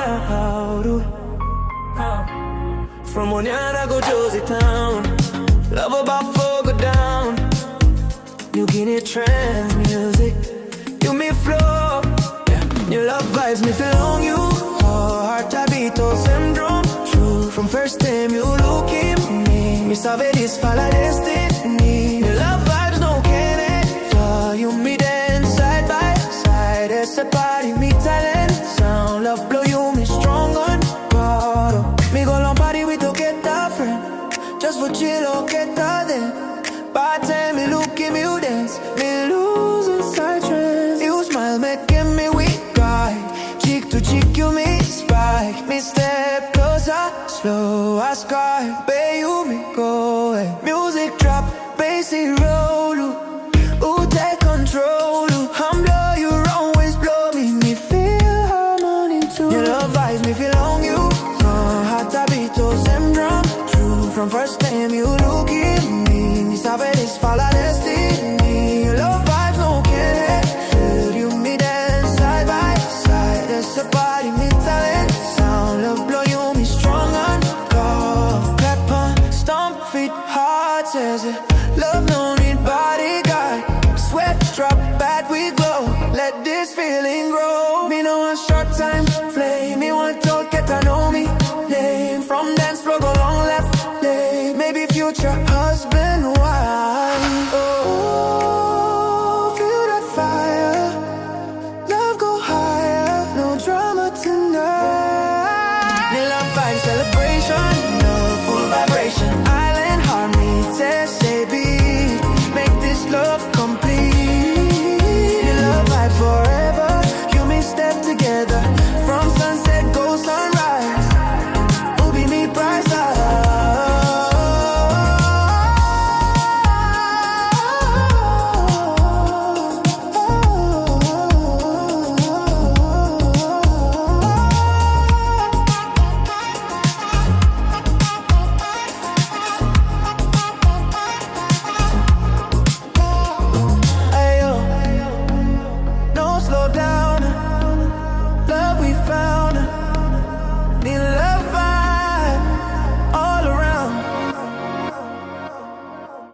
loud. From Onyana go Josie Town, love about four go down. Niugini trance music, you me flow. Niu Love Vibes me feel on you. Heart habito syndrome. True, from first time you look at me, me sabe this follow destiny. Niu Love Vibes no can you me dance side by side. It's a party me talent. Sound love blow you me strong on God. Me go long party with get a friend. Just for chill or get a then. By time me look at me you dance, me lose inside trance. You smile making me weak. Cheek to cheek you me spike. Me step closer, slow as sky. Baby you me go away. Music drop, bassy roll. Who take control? I'm blow, you always blow me. Me feel harmony too. Your love vibes me feel on you. Hot habito syndrome. True, from first time you look at me, me sabe this follow destiny. Your love vibes no can hate. You me dance side by side. It's a body me talent. Sound love blow you me strong on God. Clap on, stomp feet, heart says it. Love no need bodyguard. Sweat drop, bad we glow. Let this feeling grow. Me no one short time flame. Me want to get to know me. Name from dance floor go long left lane. Maybe future husband.